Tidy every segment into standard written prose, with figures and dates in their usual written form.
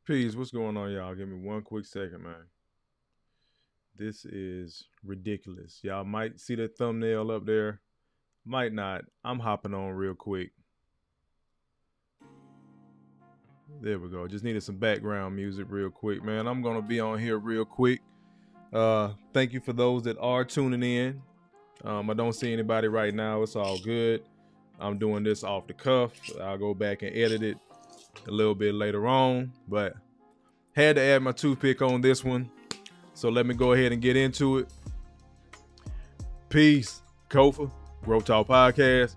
Peace, what's going on, y'all? Give me one quick second, man. This is ridiculous. Y'all might see the thumbnail up there. Might not. I'm hopping on real quick. There we go. Just needed some background music real quick, man. I'm going to be on here real quick. Thank you for those that are tuning in. I don't see anybody right now. It's all good. I'm doing this off the cuff. I'll go back and edit it a little bit later on, but had to add my toothpick on this one. So let me go ahead and get into it. Peace. Kofa, G.R.O.W.T.H podcast.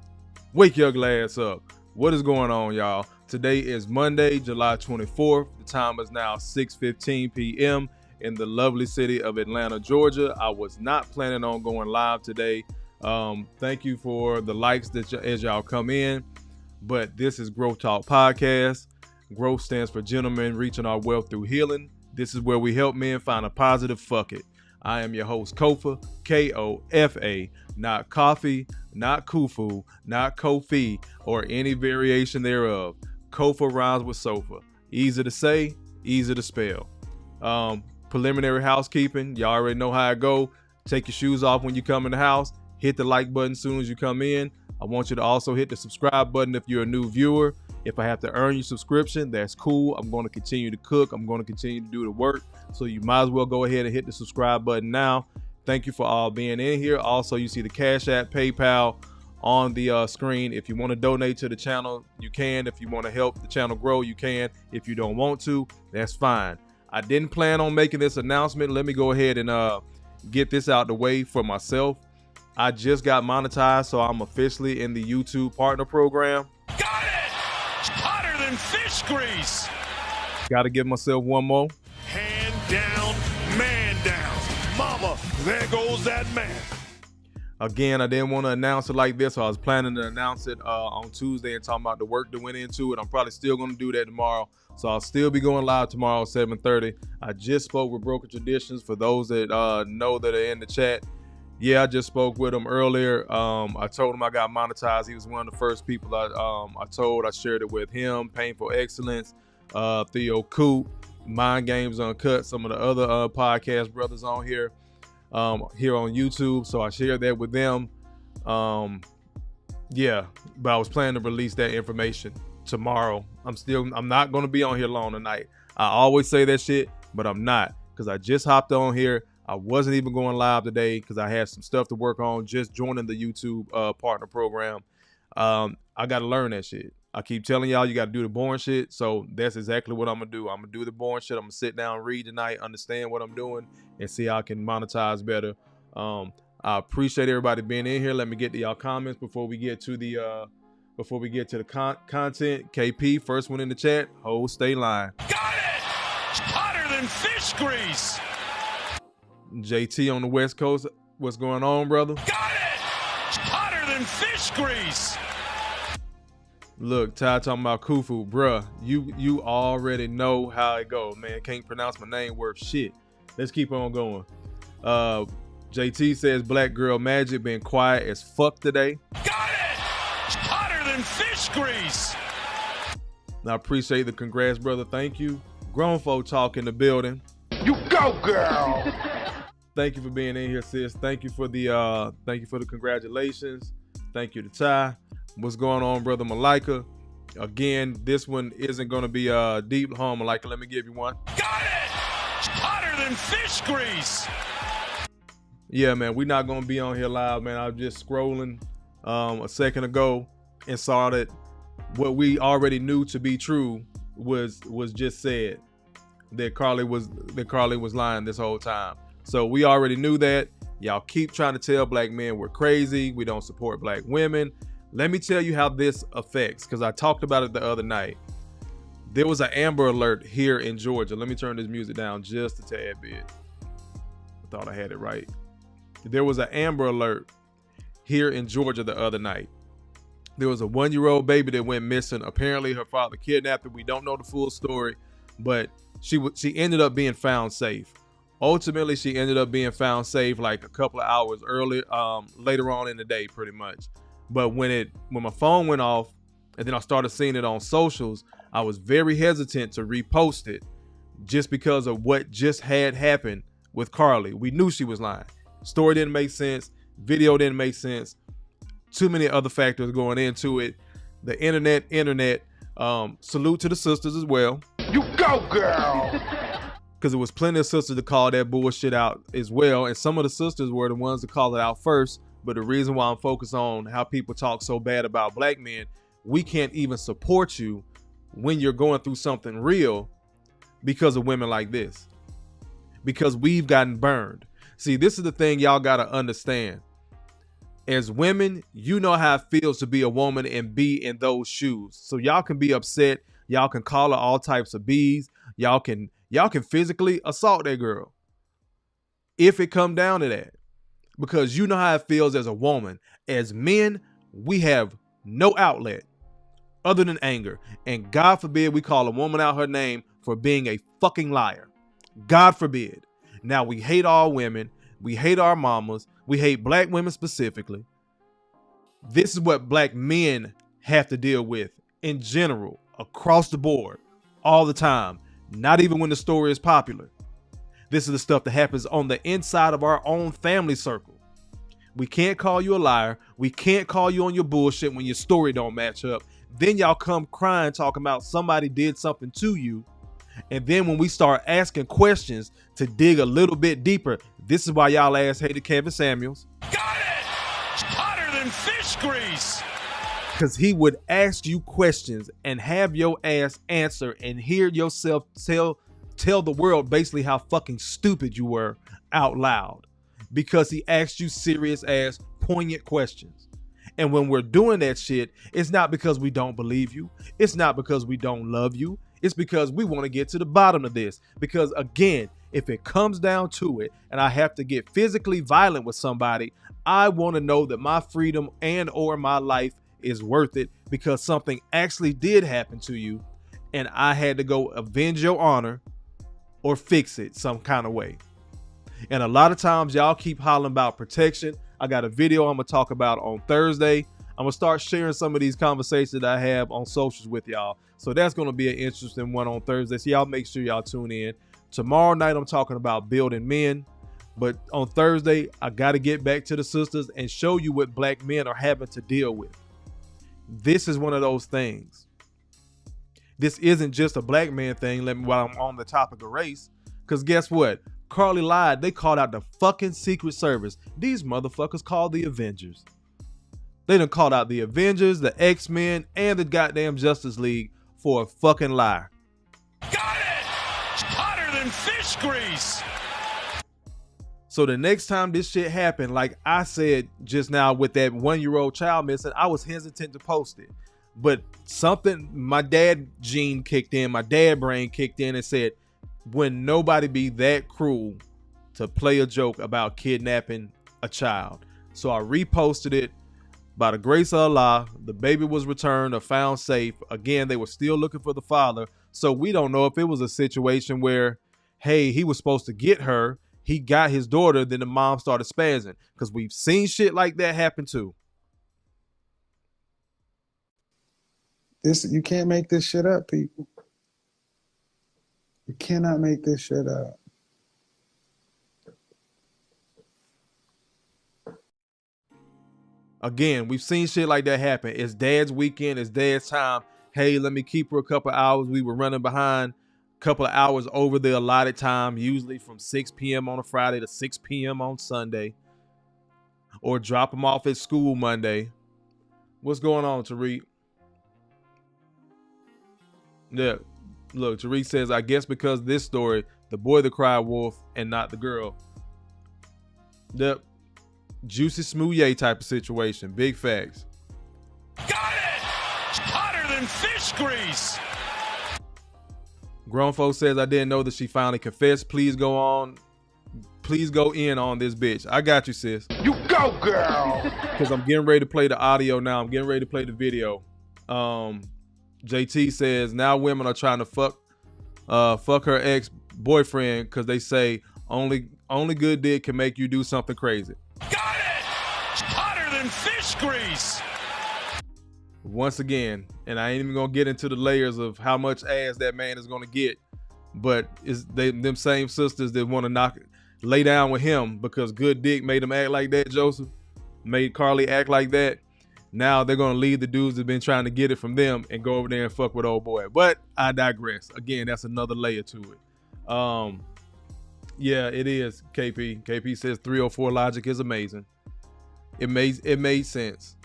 Wake your glass up. What is going on, y'all? Today is Monday, July 24th. The time is now 6:15 p.m. in the lovely city of Atlanta, Georgia. I was not planning on going live today. Thank you for the likes that as y'all come in. But this is G.R.O.W.T.H podcast. Growth stands for gentlemen reaching our wealth through healing. This is where we help men find a positive fuck it. I am your host, Kofa, K-O-F-A, not coffee, not kufu, not Kofi, or any variation thereof. Kofa rhymes with sofa. Easy to say, easy to spell. Preliminary housekeeping. Y'all already know how it go. Take your shoes off when you come in the house. Hit the like button as soon as you come in. I want you to also hit the subscribe button if you're a new viewer. If I have to earn your subscription, that's cool. I'm going to continue to cook. I'm going to continue to do the work. So you might as well go ahead and hit the subscribe button now. Thank you for all being in here. Also, you see the Cash App, PayPal on the screen. If you want to donate to the channel, you can. If you want to help the channel grow, you can. If you don't want to, that's fine. I didn't plan on making this announcement. Let me go ahead and get this out the way for myself. I just got monetized, so I'm officially in the YouTube partner program. Got it! Hotter than fish grease. Got to give myself one more. Hand down, man down. Mama, there goes that man. Again, I didn't want to announce it like this, so I was planning to announce it on Tuesday and talking about the work that went into it. I'm probably still going to do that tomorrow, so I'll still be going live tomorrow at 7:30. I just spoke with Broken Traditions. For those that know that are in the chat, yeah, I just spoke with him earlier. I told him I got monetized. He was one of the first people I told. I shared it with him. Painful Excellence, Theo Coop, Mind Games Uncut, some of the other podcast brothers on here on YouTube. So I shared that with them. Yeah, but I was planning to release that information tomorrow. I'm not going to be on here long tonight. I always say that shit, but I'm not, because I just hopped on here. I wasn't even going live today because I had some stuff to work on, just joining the YouTube partner program. I got to learn that shit. I keep telling y'all, you got to do the boring shit. So that's exactly what I'm going to do. I'm going to do the boring shit. I'm going to sit down, read tonight, understand what I'm doing, and see how I can monetize better. I appreciate everybody being in here. Let me get to y'all comments before we get to the content. KP, first one in the chat. Hold, stay line. Got it! Hotter than fish grease. JT on the West Coast, what's going on, brother? Got it! Hotter than fish grease. Look, Ty talking about Kufu, bruh. You already know how it go, man. Can't pronounce my name worth shit. Let's keep on going. JT says Black Girl Magic been quiet as fuck today. Got it! Hotter than fish grease. I appreciate the congrats, brother. Thank you. Grown folk talk in the building. You go, girl. Thank you for being in here, sis. Thank you for the congratulations. Thank you to Ty. What's going on, brother Malika? Again, this one isn't going to be deep. Home, Malika. Let me give you one. Got it! Hotter than fish grease. Yeah, man, we're not going to be on here live, man. I was just scrolling a second ago and saw that what we already knew to be true was just said. That Carlee was lying this whole time. So we already knew that. Y'all keep trying to tell black men we're crazy. We don't support black women. Let me tell you how this affects, because I talked about it the other night. There was an Amber Alert here in Georgia. Let me turn this music down just a tad bit. I thought I had it right. There was an Amber Alert here in Georgia the other night. There was a 1-year-old baby that went missing. Apparently her father kidnapped her. We don't know the full story, but she ended up being found safe. Ultimately, she ended up being found safe like a couple of hours later on in the day, pretty much. But when my phone went off and then I started seeing it on socials, I was very hesitant to repost it just because of what just had happened with Carlee. We knew she was lying. Story didn't make sense. Video didn't make sense. Too many other factors going into it. The internet. Salute to the sisters as well. You go, girl. Because it was plenty of sisters to call that bullshit out as well. And some of the sisters were the ones to call it out first. But the reason why I'm focused on how people talk so bad about black men, we can't even support you when you're going through something real because of women like this. Because we've gotten burned. See, this is the thing y'all got to understand. As women, you know how it feels to be a woman and be in those shoes. So y'all can be upset. Y'all can call her all types of B's. Y'all can physically assault that girl if it come down to that. Because you know how it feels as a woman. As men, we have no outlet other than anger. And God forbid we call a woman out her name for being a fucking liar. God forbid. Now we hate all women. We hate our mamas. We hate black women specifically. This is what black men have to deal with in general, across the board, all the time. Not even when the story is popular. This is the stuff that happens on the inside of our own family circle. We can't call you a liar. We can't call you on your bullshit when your story don't match up. Then y'all come crying talking about somebody did something to you. And then when we start asking questions to dig a little bit deeper, this is why y'all ass hated Kevin Samuels. Got it! Hotter than fish grease! Because he would ask you questions and have your ass answer and hear yourself tell the world basically how fucking stupid you were out loud. Because he asked you serious ass poignant questions. And when we're doing that shit, it's not because we don't believe you. It's not because we don't love you. It's because we want to get to the bottom of this. Because again, if it comes down to it and I have to get physically violent with somebody, I want to know that my freedom and or my life is worth it because something actually did happen to you and I had to go avenge your honor or fix it some kind of way. And a lot of times y'all keep hollering about protection. I got a video I'm going to talk about on Thursday. I'm going to start sharing some of these conversations that I have on socials with y'all. So that's going to be an interesting one on Thursday. So y'all make sure y'all tune in. Tomorrow night, I'm talking about building men. But on Thursday, I got to get back to the sisters and show you what black men are having to deal with. This is one of those things. This isn't just a black man thing while I'm on the topic of race. Because guess what? Carlee Lied. They called out the fucking Secret Service. These motherfuckers called the Avengers. They done called out the Avengers, the X-Men, and the goddamn Justice League for a fucking lie. Got it! Hotter than fish grease! So the next time this shit happened, like I said just now with that 1-year-old child missing, I was hesitant to post it. But something, my dad gene kicked in, my dad brain kicked in and said, when nobody be that cruel to play a joke about kidnapping a child. So I reposted it. By the grace of Allah, the baby was returned or found safe. Again, they were still looking for the father. So we don't know if it was a situation where, hey, he was supposed to get her. He got his daughter. Then the mom started spazzing. Because we've seen shit like that happen too. You can't make this shit up, people. You cannot make this shit up. Again, we've seen shit like that happen. It's dad's weekend. It's dad's time. Hey, let me keep her a couple hours. We were running behind a couple of hours over the allotted time, usually from 6 p.m. on a Friday to 6 p.m. on Sunday. Or drop them off at school Monday. What's going on, Tariq? Yeah, look, Tariq says, I guess because this story, the boy that cried wolf and not the girl. Yep. Juicy smoothie type of situation. Big facts. Got it! Hotter than fish grease! Grown folks says, I didn't know that she finally confessed. Please go in on this bitch. I got you, sis. You go, girl. Because I'm getting ready to play the audio now. I'm getting ready to play the video. JT says, now women are trying to fuck her ex-boyfriend because they say only good dick can make you do something crazy. Got it! Hotter than fish grease! Once again, and I ain't even gonna get into the layers of how much ass that man is gonna get but it's them same sisters that want to lay down with him because good dick made them act like that. Joseph made Carlee act like that. Now they're gonna leave the dudes that've been trying to get it from them and go over there and fuck with old boy. But I digress. Again, that's another layer to it. Yeah, it is. KP says 304 logic is amazing. It made sense.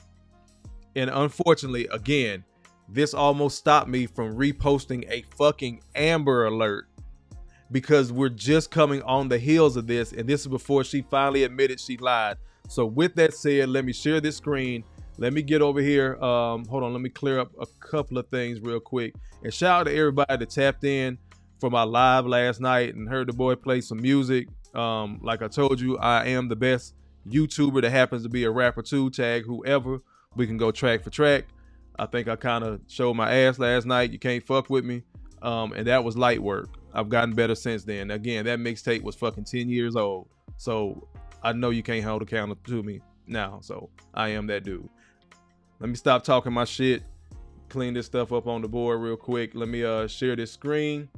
And unfortunately, again, this almost stopped me from reposting a fucking Amber Alert because we're just coming on the heels of this, and this is before she finally admitted she lied. So with that said, let me share this screen. Let me get over here. Hold on, let me clear up a couple of things real quick. And shout out to everybody that tapped in for my live last night and heard the boy play some music. Like I told you, I am the best YouTuber that happens to be a rapper too. Tag whoever. We can go track for track. I think I kind of showed my ass last night. You can't fuck with me. And that was light work. I've gotten better since then. Again, that mixtape was fucking 10 years old. So I know you can't hold a candle to me now. So I am that dude. Let me stop talking my shit. Clean this stuff up on the board real quick. Let me share this screen.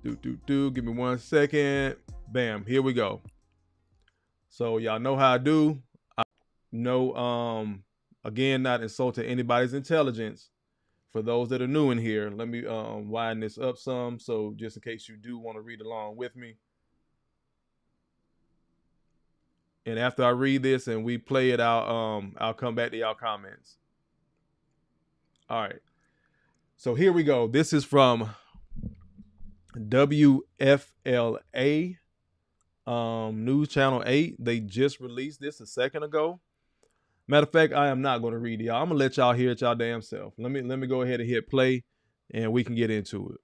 Give me 1 second. Bam, here we go. So y'all know how I do. I know, again, not insulting anybody's intelligence. For those that are new in here, let me widen this up some. So just in case you do want to read along with me. And after I read this and we play it out, I'll come back to y'all comments. All right. So here we go. This is from WFLA News Channel 8. They just released this a second ago. Matter of fact, I am not going to read it, y'all. I'm going to let y'all hear it y'all damn self. Let me go ahead and hit play and we can get into it.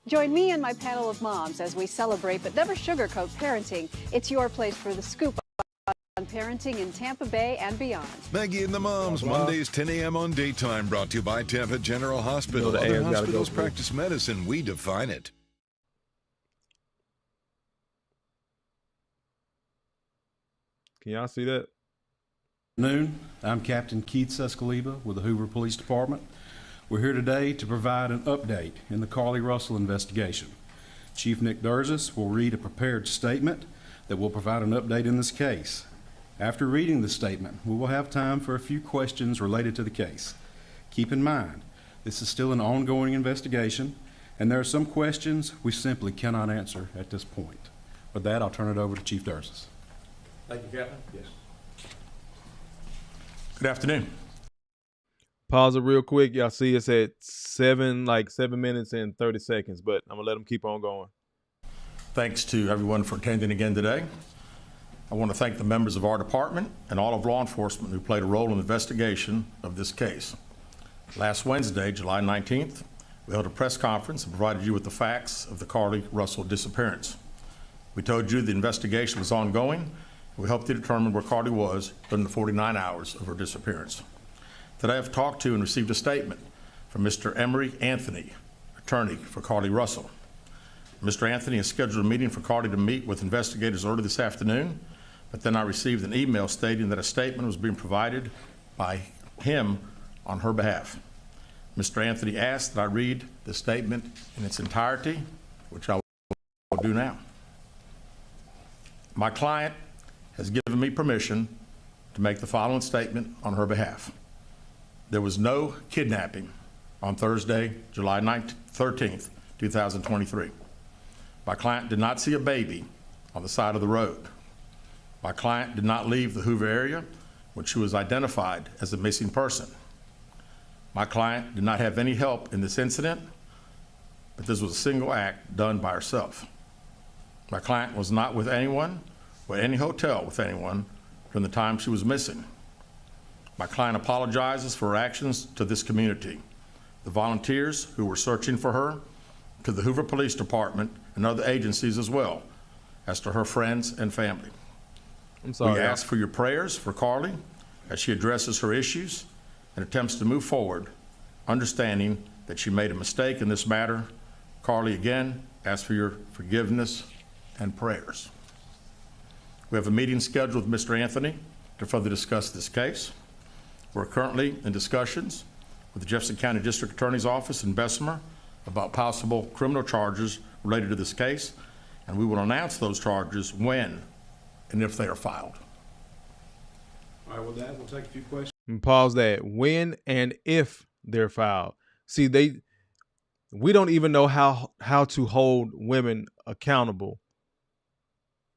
Join me and my panel of moms as we celebrate but never sugarcoat parenting. It's your place for the scoop on parenting in Tampa Bay and beyond. Maggie and the Moms, Mondays 10 a.m. on Daytime, brought to you by Tampa General Hospital. You know, other hospitals practice medicine, we define it. Can y'all see that? Noon. I'm Captain Keith Sescaliba with the Hoover Police Department. We're here today to provide an update in the Carlee Russell investigation. Chief Nick Durzis will read a prepared statement that will provide an update in this case. After reading the statement, we will have time for a few questions related to the case. Keep in mind, this is still an ongoing investigation, and there are some questions we simply cannot answer at this point. With that, I'll turn it over to Chief Durzis. Thank you, Captain. Yes. Good afternoon. Pause it real quick. Y'all see it's at 7 minutes and 30 seconds, but I'm gonna let them keep on going. Thanks to everyone for attending again today. I want to thank the members of our department and all of law enforcement who played a role in the investigation of this case. Last Wednesday, July 19th, we held a press conference and provided you with the facts of the Carlee Russell disappearance. We told you the investigation was ongoing, and we helped you determine where Carlee was during the 49 hours of her disappearance. Today I've talked to and received a statement from Mr. Emery Anthony, attorney for Carlee Russell. Mr. Anthony has scheduled a meeting for Carlee to meet with investigators early this afternoon, but then I received an email stating that a statement was being provided by him on her behalf. Mr. Anthony asked that I read the statement in its entirety, which I will do now. My client has given me permission to make the following statement on her behalf. There was no kidnapping on Thursday, July 13th, 2023. My client did not see a baby on the side of the road. My client did not leave the Hoover area when she was identified as a missing person. My client did not have any help in this incident, but this was a single act done by herself. My client was not with anyone or any hotel with anyone during the time she was missing. My client apologizes for her actions to this community, the volunteers who were searching for her, to the Hoover Police Department and other agencies as well, as to her friends and family. I'm sorry. We ask for your prayers for Carlee as she addresses her issues and attempts to move forward, understanding that she made a mistake in this matter. Carlee, again, asks for your forgiveness and prayers. We have a meeting scheduled with Mr. Anthony to further discuss this case. We're currently in discussions with the Jefferson County District Attorney's Office in Bessemer about possible criminal charges related to this case, and we will announce those charges when and if they are filed. All right, with that, we'll take a few questions. And pause that. When and if they're filed. See, we don't even know how to hold women accountable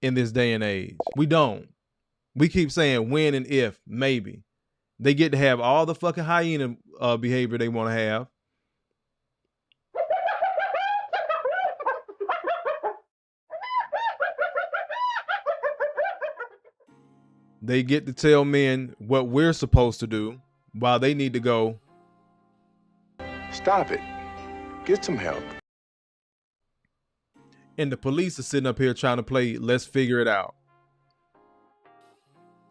in this day and age. We don't. We keep saying when and if, maybe. They get to have all the fucking hyena behavior they want to have. They get to tell men what we're supposed to do while they need to go. Stop it. Get some help. And the police are sitting up here trying to play let's figure it out.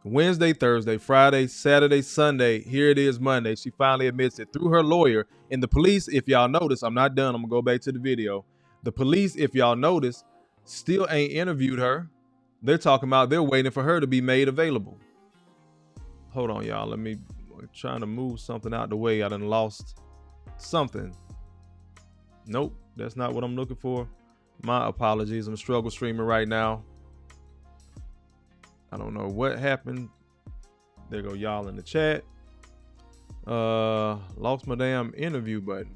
Wednesday, Thursday, Friday, Saturday, Sunday, here it is Monday. She finally admits it through her lawyer. And the police, if y'all notice, I'm not done. I'm going to go back to the video. The police, if y'all notice, still ain't interviewed her. They're talking about they're waiting for her to be made available. Hold on, y'all. I'm trying to move something out the way. I done lost something. Nope, that's not what I'm looking for. My apologies. I'm struggle streaming right now. I don't know what happened. There go y'all in the chat. Lost my damn interview button.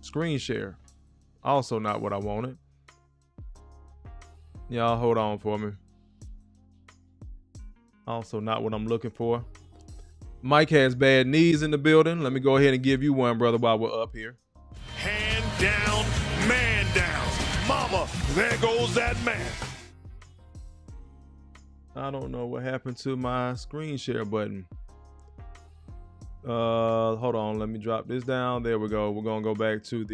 Screen share. Also not what I wanted. Y'all hold on for me. Also not what I'm looking for. Mike has bad knees in the building. Let me go ahead and give you one, brother, while we're up here. Hand down, man down. Mama, there goes that man. I don't know what happened to my screen share button. Hold on. Let me drop this down. There we go. We're going to go back to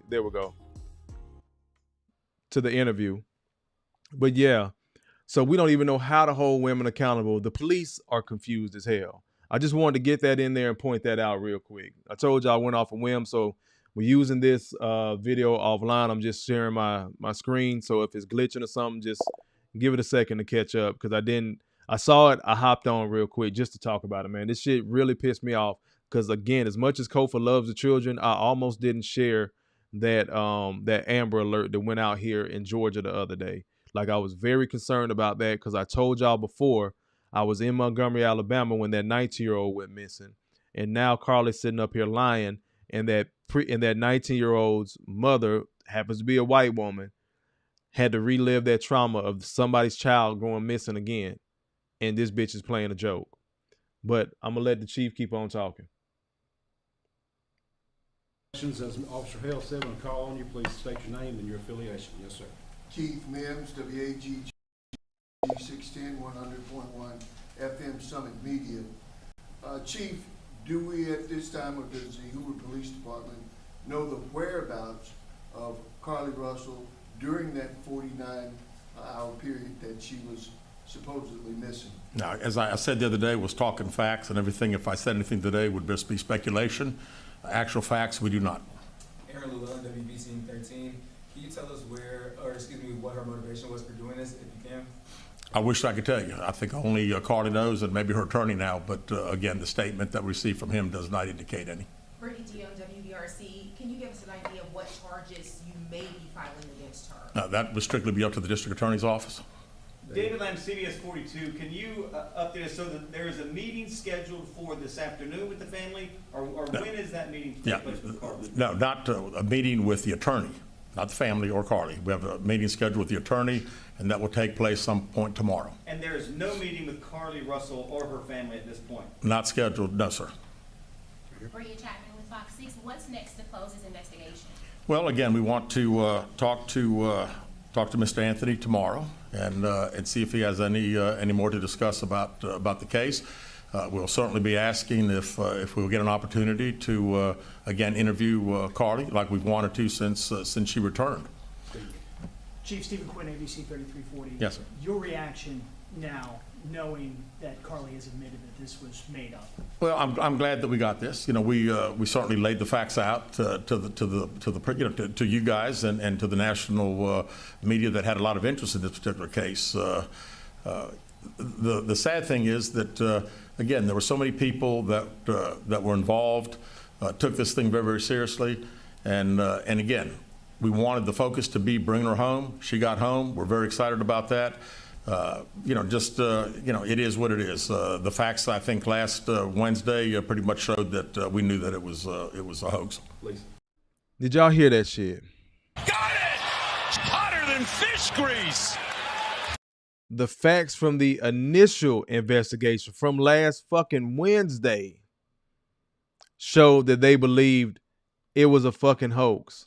there we go. To the interview. But yeah, so we don't even know how to hold women accountable. The police are confused as hell. I just wanted to get that in there and point that out real quick. I told you I went off a whim, so we're using this video offline. I'm just sharing my screen. So if it's glitching or something, just give it a second to catch up, because I saw it. I hopped on real quick just to talk about it, man. This shit really pissed me off, because again, as much as Kofa loves the children, I almost didn't share that Amber Alert that went out here in Georgia the other day. Like, I was very concerned about that, because I told y'all before I was in Montgomery, Alabama when that 19-year-old went missing, and now Carlee's sitting up here lying, and that 19-year-old's mother happens to be a white woman, had to relive that trauma of somebody's child going missing again, and this bitch is playing a joke. But I'm gonna let the chief keep on talking. As Officer Hale said, when I call on you, please state your name and your affiliation. Yes, sir. Keith Mims, WAGG 610 100.1 FM Summit Media. Chief, do we at this time, or does the Hoover Police Department know the whereabouts of Carlee Russell during that 49-hour period that she was supposedly missing? Now, as I said the other day, was talking facts and everything. If I said anything today, would just be speculation. Actual facts, we do not. Aaron Llewellyn, WBC 13. Can you tell us what her motivation was for doing this, if you can? I wish I could tell you. I think only Carlee knows, and maybe her attorney now. But again, the statement that we received from him does not indicate any. Brittany G. on WBRC, can you give us an idea of what charges you may be filing against her? That would strictly be up to the district attorney's office. David Lamb, CBS 42, can you update us so that there is a meeting scheduled for this afternoon with the family, or No. when is that meeting Yeah, taking place with Carlee? no, not a meeting with the attorney, not the family or Carlee. We have a meeting scheduled with the attorney, and that will take place some point tomorrow. And there is no meeting with Carlee Russell or her family at this point? Not scheduled, no, sir. Bria Chapman with Fox 6, what's next to close this investigation? Well, again, we want to talk to Mr. Anthony tomorrow and see if he has any more to discuss about the case. We'll certainly be asking if we'll get an opportunity to again interview Carlee like we've wanted to since she returned. Chief Stephen Quinn, ABC 3340. Yes, sir. Your reaction now, knowing that Carlee has admitted that this was made up? Well, I'm glad that we got this. You know, we certainly laid the facts out to you guys and to the national media that had a lot of interest in this particular case. the sad thing is that, again, there were so many people that were involved, took this thing very, very seriously. And again, we wanted the focus to be bringing her home. She got home. We're very excited about that. It is what it is. The facts, I think, last Wednesday pretty much showed that we knew that it was a hoax. Please. Did y'all hear that shit? Got it! Hotter than fish grease! The facts from the initial investigation from last fucking Wednesday showed that they believed it was a fucking hoax.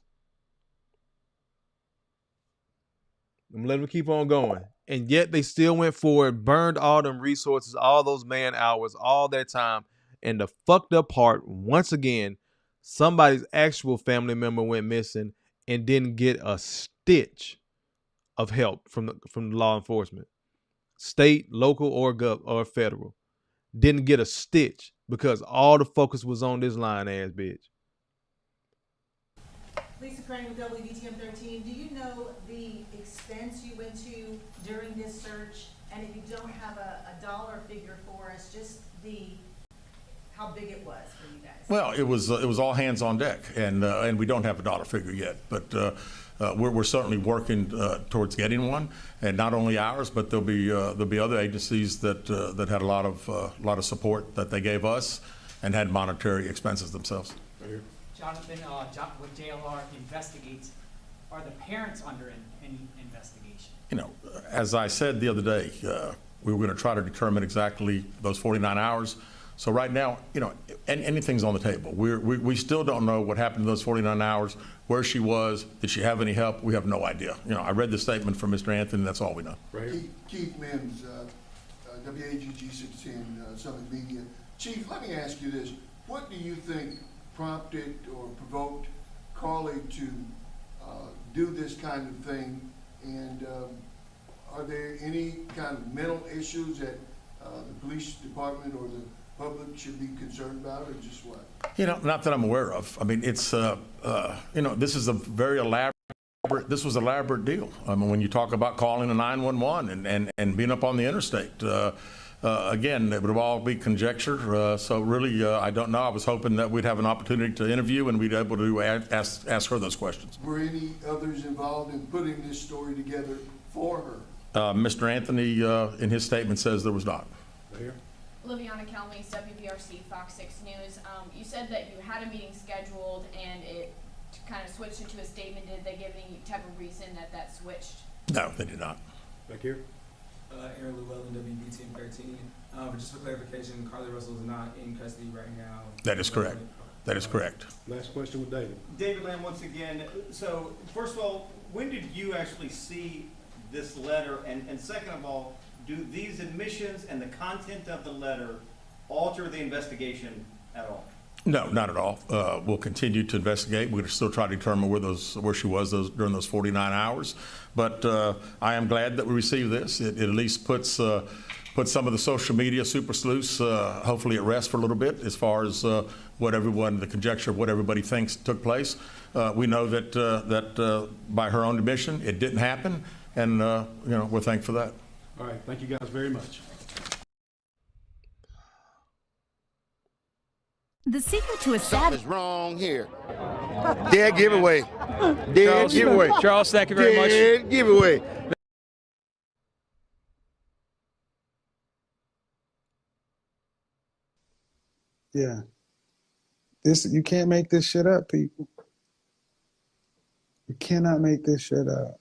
I'm letting them keep on going. And yet they still went forward, burned all them resources, all those man hours, all that time. And the fucked up part, once again, somebody's actual family member went missing and didn't get a stitch of help from the law enforcement. State, local, or federal. Didn't get a stitch because all the focus was on this lying ass bitch. Lisa Crane with WDTM 13. Do you know the expense you went to during this search? And if you don't have a dollar figure for us, just how big it was for you guys? Well, it was all hands on deck, and we don't have a dollar figure yet, but we're certainly working towards getting one, and not only ours, but there'll be other agencies that had a lot of support that they gave us, and had monetary expenses themselves. Right here. Jonathan, with JLR investigates, are the parents under any investigation? As I said the other day, we were going to try to determine exactly those 49 hours. So right now, anything's on the table. We still don't know what happened in those 49 hours, where she was, did she have any help? We have no idea. I read the statement from Mr. Anthony, that's all we know. Right. Keith Mims, WAGG 610 Summit Media. Chief, let me ask you this. What do you think prompted or provoked Carlee to do this kind of thing? And are there any kind of mental issues that the police department or the public should be concerned about, or just what? Not that I'm aware of. I mean, it's, this is a very elaborate deal. I mean, when you talk about calling a 911 and being up on the interstate, again, it would all be conjecture. So really, I don't know. I was hoping that we'd have an opportunity to interview and we'd be able to ask her those questions. Were any others involved in putting this story together for her? Mr. Anthony, in his statement, says there was not. Right here. Liviana Kelmes, WBRC, Fox 6 News. You said that you had a meeting scheduled and it kind of switched into a statement. Did they give any type of reason that switched? No, they did not. Back here. Aaron Llewellyn, WBTM 13. But just for clarification, Carlee Russell is not in custody right now. That is correct. That is correct. Last question with David. David Lamb, once again. So, first of all, when did you actually see this letter? And second of all, do these admissions and the content of the letter alter the investigation at all? No, not at all. We'll continue to investigate. We're going to still try to determine where she was during those 49 hours. But I am glad that we received this. It at least puts some of the social media super sleuths hopefully at rest for a little bit as far as the conjecture of what everybody thinks took place. We know that by her own admission, it didn't happen, and we're thankful for that. All right, thank you guys very much. The secret to a Something's wrong here. Dead giveaway. Dead giveaway. Charles, thank you very much. Dead giveaway. Yeah. You can't make this shit up, people. You cannot make this shit up.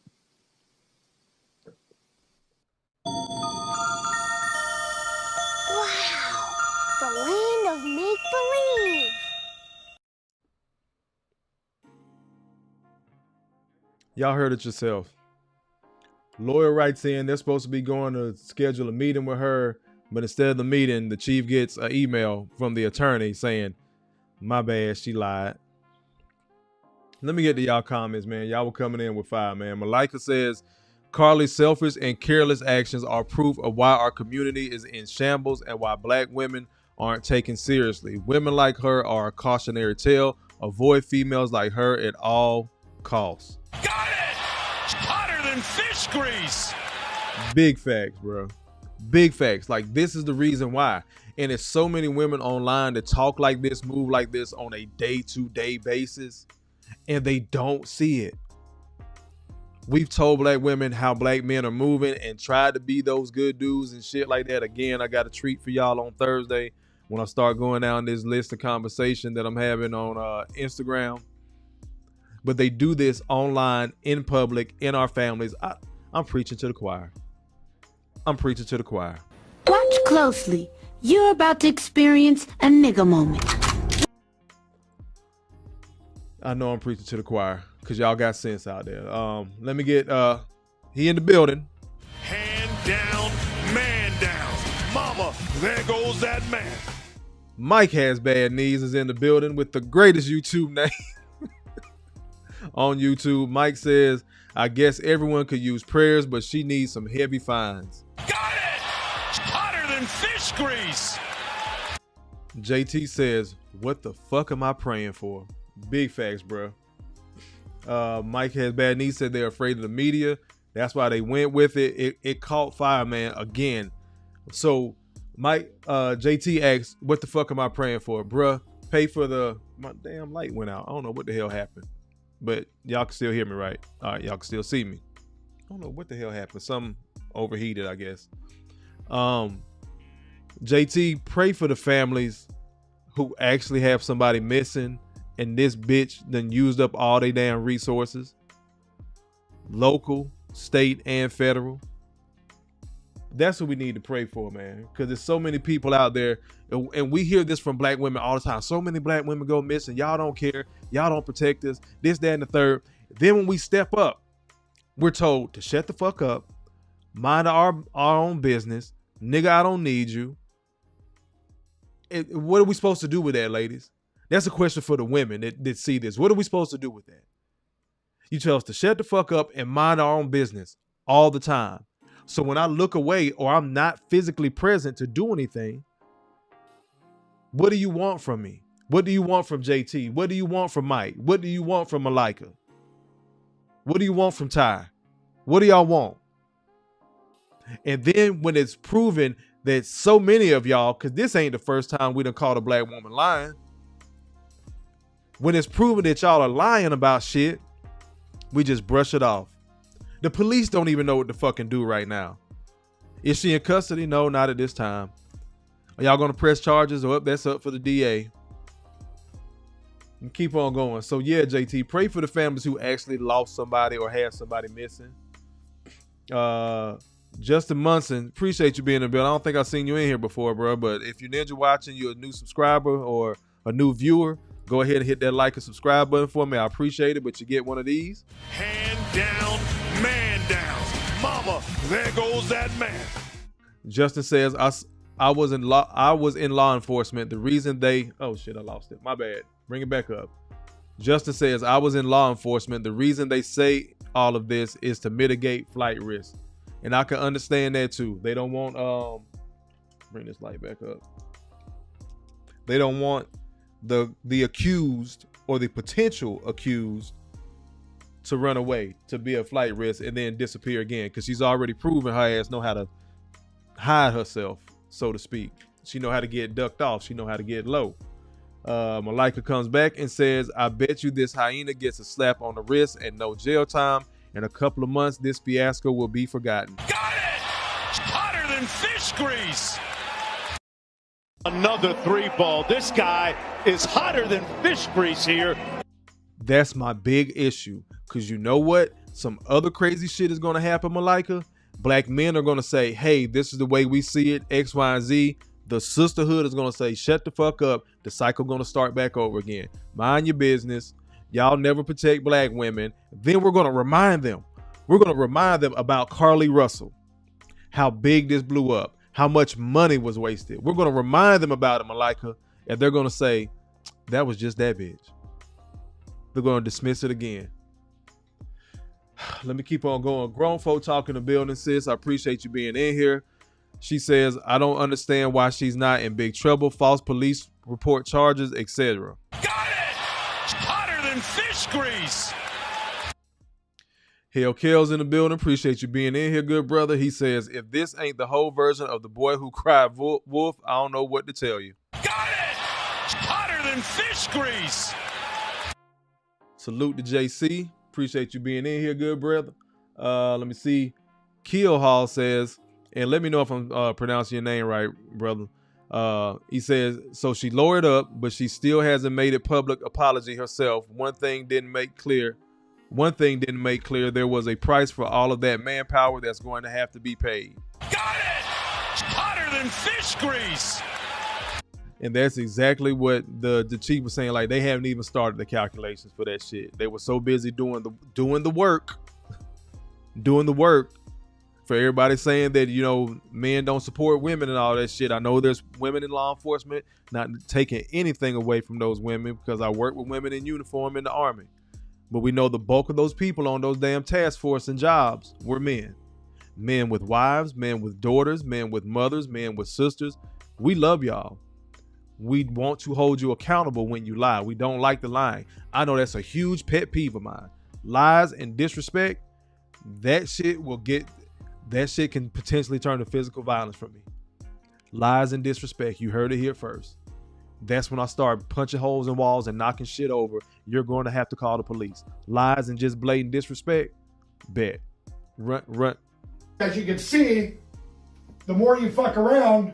The land of make-believe. Y'all heard it yourself. Lawyer writes in they're supposed to be going to schedule a meeting with her, but instead of the meeting, the chief gets an email from the attorney saying, my bad, she lied. Let me get to y'all comments, man. Y'all were coming in with fire, man. Malika says, Carlee's selfish and careless actions are proof of why our community is in shambles and why black women aren't taken seriously. Women like her are a cautionary tale. Avoid females like her at all costs. Got it! Hotter than fish grease! Big facts, bro. Big facts. Like, this is the reason why. And there's so many women online that talk like this, move like this on a day-to-day basis, and they don't see it. We've told black women how black men are moving and tried to be those good dudes and shit like that. Again, I got a treat for y'all on Thursday when I start going down this list of conversation that I'm having on Instagram. But they do this online, in public, in our families. I'm preaching to the choir. I'm preaching to the choir. Watch closely. You're about to experience a nigga moment. I know I'm preaching to the choir because y'all got sense out there. Let me get he in the building. Hand down, man down. Mama, there goes that man. Mike Has Bad Knees is in the building with the greatest YouTube name on YouTube. Mike says, I guess everyone could use prayers, but she needs some heavy fines. Got it! Hotter than fish grease. JT says, what the fuck am I praying for? Big facts, bro. Mike Has Bad Knees said they're afraid of the media. That's why they went with it. It caught fire, man, again. So Mike, JT asks, what the fuck am I praying for? Bruh, pay for my damn light went out. I don't know what the hell happened. But y'all can still hear me, right? All right, y'all can still see me. I don't know what the hell happened. Something overheated, I guess. JT, pray for the families who actually have somebody missing and this bitch done used up all their damn resources. Local, state, and federal. That's what we need to pray for, man. Because there's so many people out there, and we hear this from black women all the time. So many black women go missing. Y'all don't care. Y'all don't protect us. This, that, and the third. Then when we step up, we're told to shut the fuck up, mind our own business. Nigga, I don't need you. What are we supposed to do with that, ladies? That's a question for the women that see this. What are we supposed to do with that? You tell us to shut the fuck up and mind our own business all the time. So when I look away or I'm not physically present to do anything, what do you want from me? What do you want from JT? What do you want from Mike? What do you want from Malika? What do you want from Ty? What do y'all want? And then when it's proven that so many of y'all, because this ain't the first time we done caught a black woman lying. When it's proven that y'all are lying about shit, we just brush it off. The police don't even know what to fucking do right now. Is she in custody? No, not at this time. Are y'all going to press charges? Or that's up for the DA. And keep on going. So yeah, JT, pray for the families who actually lost somebody or had somebody missing. Justin Munson, appreciate you being in the building. I don't think I've seen you in here before, bro. But if you're Ninja watching, you're a new subscriber or a new viewer, go ahead and hit that like and subscribe button for me. I appreciate it, but you get one of these. Hand down, man down. Mama, there goes that man. Justin says, I was in law enforcement. The reason they, oh shit, I lost it. My bad. Bring it back up. Justin says, I was in law enforcement. The reason they say all of this is to mitigate flight risk. And I can understand that too. They don't want, bring this light back up. They don't want the accused or the potential accused to run away, to be a flight risk and then disappear again. Because she's already proven her ass know how to hide herself, so to speak. She know how to get ducked off. She know how to get low. Malika comes back and says, I bet you this hyena gets a slap on the wrist and no jail time. In a couple of months, this fiasco will be forgotten. Got it! Hotter than fish grease. Another 3-ball. This guy is hotter than fish grease here. That's my big issue. Because you know what? Some other crazy shit is going to happen, Malika. Black men are going to say, hey, this is the way we see it, X, Y, and Z. The sisterhood is going to say, shut the fuck up. The cycle going to start back over again. Mind your business. Y'all never protect black women. Then we're going to remind them. We're going to remind them about Carlee Russell. How big this blew up. How much money was wasted. We're going to remind them about it, Malika. And they're going to say, that was just that bitch. They're going to dismiss it again. Let me keep on going. Grown folk talking the building, sis. I appreciate you being in here. She says, I don't understand why she's not in big trouble. False police report charges, etc. Got it! Hotter than fish grease. Hell Kel's in the building. Appreciate you being in here, good brother. He says, if this ain't the whole version of the boy who cried wolf, I don't know what to tell you. Got it! Hotter than fish grease. Salute to JC. Appreciate you being in here, good brother. Let me see. Keel Hall says, and let me know if I'm pronouncing your name right, brother. He says, so she lowered up, but she still hasn't made a public apology herself. One thing didn't make clear. There was a price for all of that manpower that's going to have to be paid. Got it! Hotter than fish grease. And that's exactly what the chief was saying. Like, they haven't even started the calculations for that shit. They were so busy doing the work for everybody saying that, you know, men don't support women and all that shit. I know there's women in law enforcement, not taking anything away from those women, because I work with women in uniform in the Army. But we know the bulk of those people on those damn task force and jobs were men. Men with wives, men with daughters, men with mothers, men with sisters. We love y'all. We want to hold you accountable when you lie. We don't like the lying. I know that's a huge pet peeve of mine. Lies and disrespect, that shit can potentially turn to physical violence for me. Lies and disrespect, you heard it here first. That's when I start punching holes in walls and knocking shit over. You're going to have to call the police. Lies and just blatant disrespect, bet. Run. As you can see, the more you fuck around,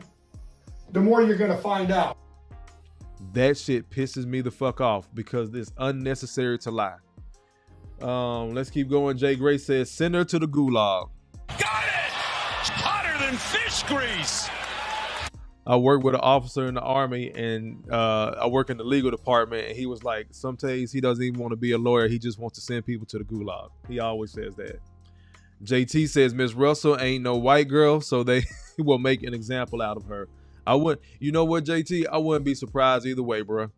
the more you're going to find out. That shit pisses me the fuck off because it's unnecessary to lie. Let's keep going. Jay Gray says, send her to the gulag. Got it! Hotter than fish grease. I work with an officer in the Army, and I work in the legal department, and he was like, some days he doesn't even want to be a lawyer. He just wants to send people to the gulag. He always says that. JT says, Miss Russell ain't no white girl, so they will make an example out of her. You know what, JT? I wouldn't be surprised either way, bro.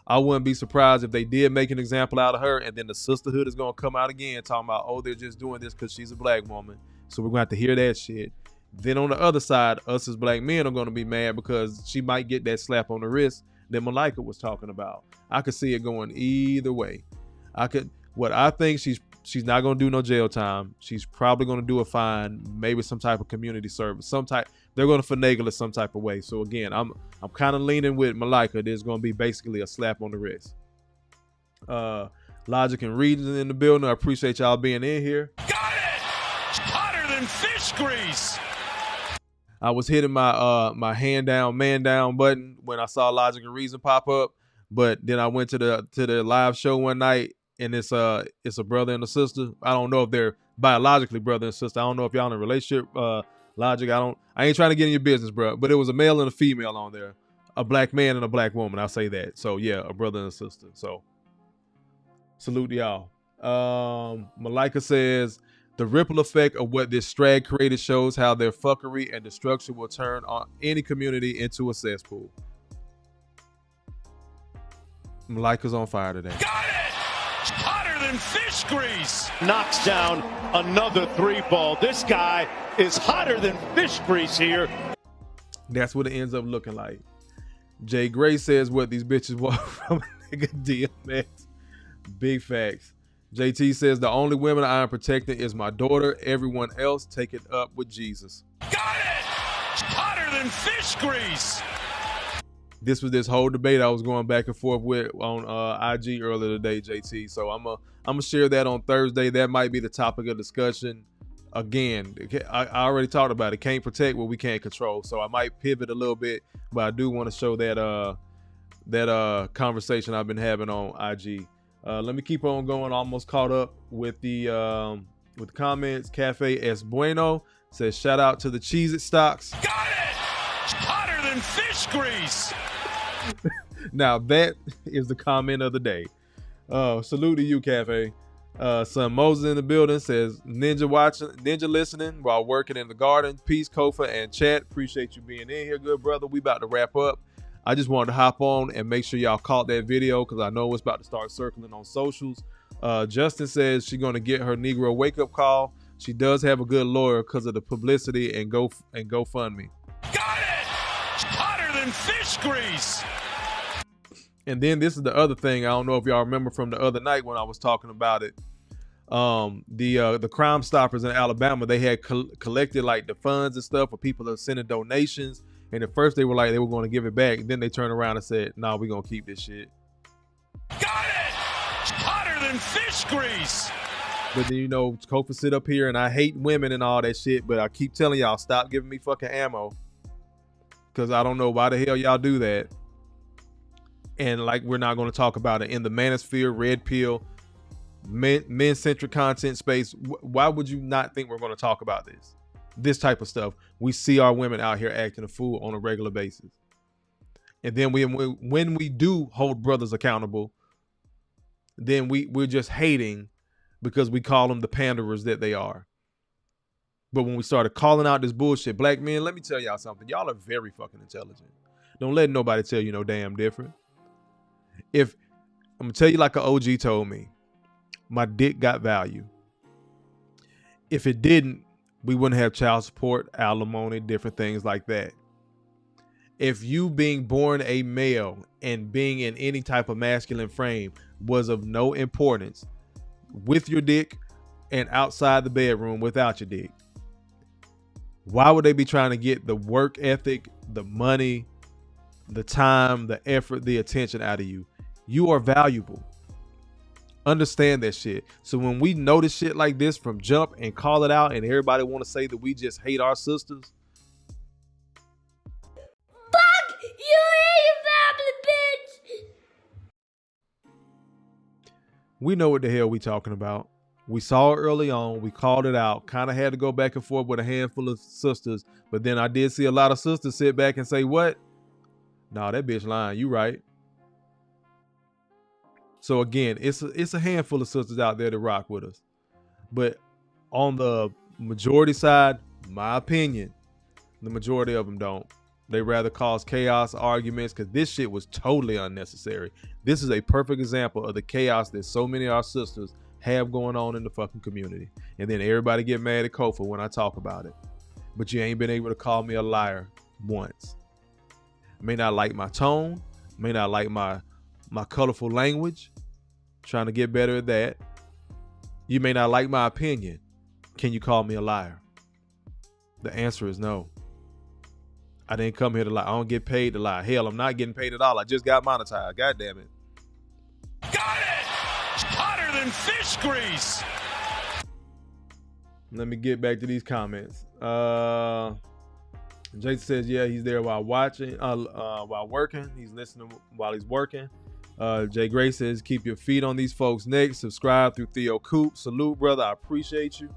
I wouldn't be surprised if they did make an example out of her, and then the sisterhood is going to come out again talking about, oh, they're just doing this because she's a black woman. So we're going to have to hear that shit. Then on the other side, us as black men are going to be mad because she might get that slap on the wrist that Malika was talking about. I could see it going either way. I think she's not going to do no jail time. She's probably going to do a fine, maybe some type of community service, they're going to finagle it some type of way. So again, I'm kind of leaning with Malika. There's going to be basically a slap on the wrist. Logic and Reading in the building. I appreciate y'all being in here. Got it! Hotter than fish grease. I was hitting my my hand down, man down button when I saw Logic and Reason pop up, but then I went to the live show one night, and it's a brother and a sister. I don't know if they're biologically brother and sister. I don't know if y'all in a relationship. Logic, I ain't trying to get in your business, bro. But it was a male and a female on there, a black man and a black woman. I'll say that. So yeah, a brother and a sister. So salute to y'all. Malika says, the ripple effect of what this drag created shows how their fuckery and destruction will turn on any community into a cesspool. Malika's on fire today. Got it! Hotter than fish grease. Knocks down another 3-ball. This guy is hotter than fish grease here. That's what it ends up looking like. Jay Gray says what these bitches want from a nigga DMX. Big facts. JT says the only women I am protecting is my daughter. Everyone else, take it up with Jesus. Got it! Hotter than fish grease. This was this whole debate I was going back and forth with on IG earlier today, JT. So I'm gonna share that on Thursday. That might be the topic of discussion. Again, I already talked about it. Can't protect what we can't control. So I might pivot a little bit, but I do want to show that conversation I've been having on IG. Let me keep on going. Almost caught up with the comments. Cafe Es Bueno says, shout out to the Cheez-It stocks. Got it! Hotter than fish grease. Now that is the comment of the day. Salute to you, Cafe. Son Moses in the building says, ninja listening while working in the garden. Peace, Kofa and chat. Appreciate you being in here, good brother. We about to wrap up. I just wanted to hop on and make sure y'all caught that video because I know it's about to start circling on socials. Justin says she's going to get her Negro wake-up call. She does have a good lawyer because of the publicity and GoFundMe. Got it! Hotter than fish grease. And then this is the other thing. I don't know if y'all remember from the other night when I was talking about it. The Crime Stoppers in Alabama, they had collected like the funds and stuff for people that sending donations. And at first they were like they were going to give it back. Then they turned around and said, "No, we're going to keep this shit." Got it! Hotter than fish grease! But then, Kofa sit up here and I hate women and all that shit, but I keep telling y'all, stop giving me fucking ammo. Because I don't know why the hell y'all do that. And like, we're not going to talk about it in the manosphere, red pill, men-centric content space. Why would you not think we're going to talk about this type of stuff? We see our women out here acting a fool on a regular basis. And then when we do hold brothers accountable, then we're just hating because we call them the panderers that they are. But when we started calling out this bullshit, black men, let me tell y'all something. Y'all are very fucking intelligent. Don't let nobody tell you no damn different. I'm gonna tell you like an OG told me, my dick got value. If it didn't, we wouldn't have child support, alimony, different things like that. If you being born a male and being in any type of masculine frame was of no importance, with your dick and outside the bedroom without your dick, why would they be trying to get the work ethic, the money, the time, the effort, the attention out of you? You are valuable. Understand that shit. So when we notice shit like this from jump and call it out, and everybody want to say that we just hate our sisters, Fuck you and your family, bitch! we know what the hell we talking about. We saw it early on. We called it out. Kind of had to go back and forth with a handful of sisters. But then I did see a lot of sisters sit back and say, what? Nah, that bitch lying. You right. So again, it's a handful of sisters out there that rock with us. But on the majority side, my opinion, the majority of them don't. They rather cause chaos, arguments, because this shit was totally unnecessary. This is a perfect example of the chaos that so many of our sisters have going on in the fucking community. And then everybody get mad at Kofa when I talk about it. But you ain't been able to call me a liar once. May not like my tone, may not like my colorful language. Trying to get better at that. You may not like my opinion. Can you call me a liar? The answer is no. I didn't come here to lie. I don't get paid to lie. Hell, I'm not getting paid at all. I just got monetized. God damn it. Got it! Hotter than fish grease! Let me get back to these comments. Jason says, yeah, he's there while watching, while working. He's listening while he's working. Jay Gray says, keep your feet on these folks' necks. Subscribe through Theo Coop. Salute, brother. I appreciate you.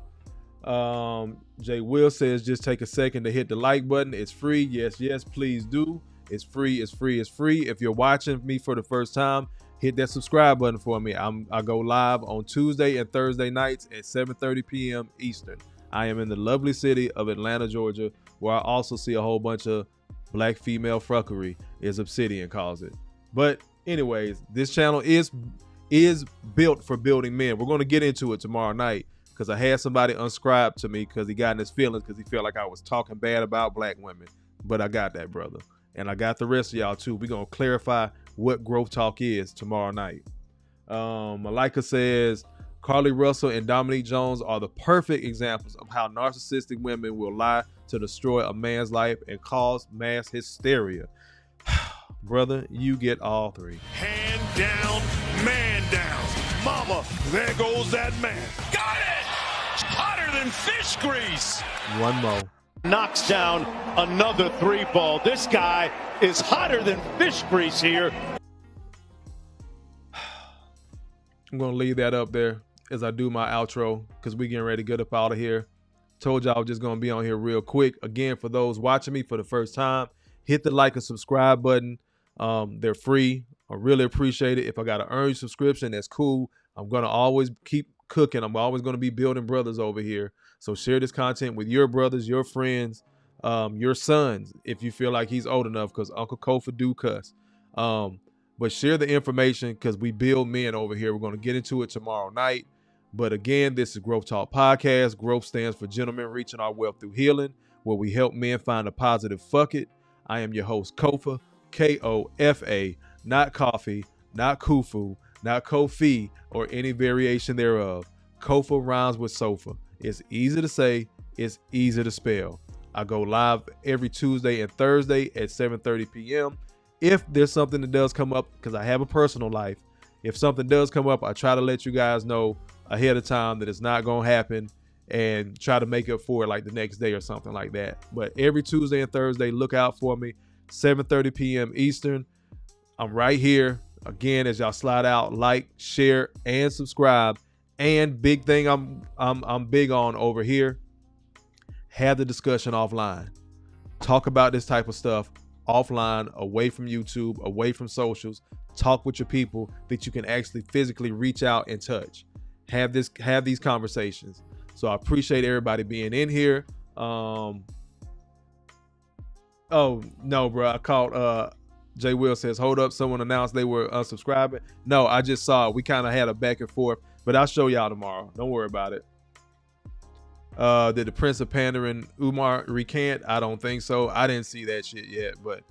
Jay Will says, just take a second to hit the like button. It's free. Yes, please do. It's free. If you're watching me for the first time, hit that subscribe button for me. I go live on Tuesday and Thursday nights at 7:30 p.m. Eastern. I am in the lovely city of Atlanta, Georgia, where I also see a whole bunch of black female fuckery, as Obsidian calls it. But anyways, this channel is built for building men. We're going to get into it tomorrow night because I had somebody unscribe to me because he got in his feelings because he felt like I was talking bad about black women. But I got that, brother. And I got the rest of y'all too. We're going to clarify what growth talk is tomorrow night. Malika says, Carlee Russell and Dominique Jones are the perfect examples of how narcissistic women will lie to destroy a man's life and cause mass hysteria. Brother, you get all three. Hand down, man down. Mama, there goes that man. Got it! Hotter than fish grease. One more. Knocks down another three ball. This guy is hotter than fish grease here. I'm going to leave that up there as I do my outro because we getting ready to get up out of here. Told y'all I was just going to be on here real quick. Again, for those watching me for the first time, hit the like and subscribe button. They're free. I really appreciate it. If I got to earn your subscription, that's cool. I'm going to always keep cooking. I'm always going to be building brothers over here. So share this content with your brothers, your friends, your sons, if you feel like he's old enough, because Uncle Kofa do cuss. But share the information because we build men over here. We're going to get into it tomorrow night. But again, this is Growth Talk Podcast. Growth stands for Gentlemen Reaching Our Wealth Through Healing, where we help men find a positive fuck it. I am your host, Kofa, Kofa, not coffee, not Kufu, not Kofi, or any variation thereof. Kofa rhymes with sofa. It's easy to say, it's easy to spell. I go live every Tuesday and Thursday at 7:30 p.m. If there's something that does come up, because I have a personal life, if something does come up, I try to let you guys know ahead of time that it's not going to happen and try to make up for it like the next day or something like that. But every Tuesday and Thursday, look out for me, 7:30 p.m. Eastern. I'm right here. Again, as y'all slide out, like, share, and subscribe. And big thing I'm big on over here, have the discussion offline. Talk about this type of stuff offline, away from YouTube, away from socials. Talk with your people that you can actually physically reach out and touch. Have these conversations. So I appreciate everybody being in here. Oh no, bro. I caught Jay Will says, hold up, someone announced they were unsubscribing. No, I just saw it. We kind of had a back and forth, but I'll show y'all tomorrow. Don't worry about it. Did the Prince of Pandering Umar recant? I don't think so. I didn't see that shit yet, but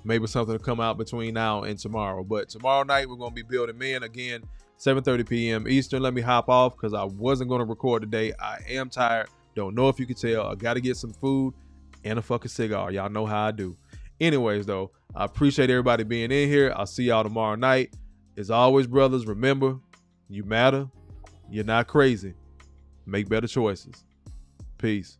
maybe something will come out between now and tomorrow. But tomorrow night, we're going to be building men again, 7:30 p.m. Eastern. Let me hop off because I wasn't going to record today. I am tired. Don't know if you can tell. I got to get some food and a fucking cigar. Y'all know how I do. Anyways, though, I appreciate everybody being in here. I'll see y'all tomorrow night. As always, brothers, remember, you matter. You're not crazy. Make better choices. Peace.